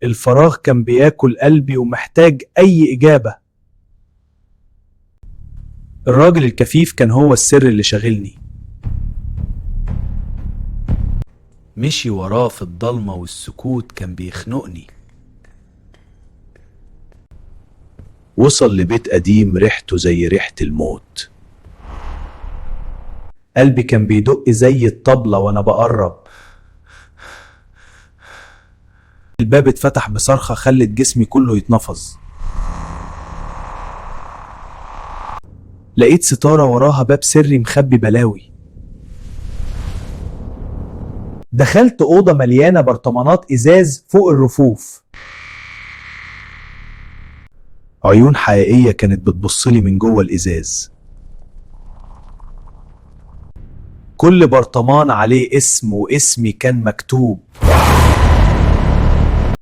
الفراغ كان بياكل قلبي ومحتاج أي إجابة. الراجل الكفيف كان هو السر اللي شاغلني. مشي وراه في الضلمة والسكوت كان بيخنقني. وصل لبيت قديم ريحته زي ريحة الموت. قلبي كان بيدق زي الطبلة وأنا بقرب. الباب اتفتح بصرخة خلت جسمي كله يتنفض. لقيت ستارة وراها باب سري مخبي بلاوي. دخلت أوضة مليانة برطمانات إزاز فوق الرفوف. عيون حقيقية كانت بتبصلي من جوه الإزاز. كل برطمان عليه اسم واسمي كان مكتوب.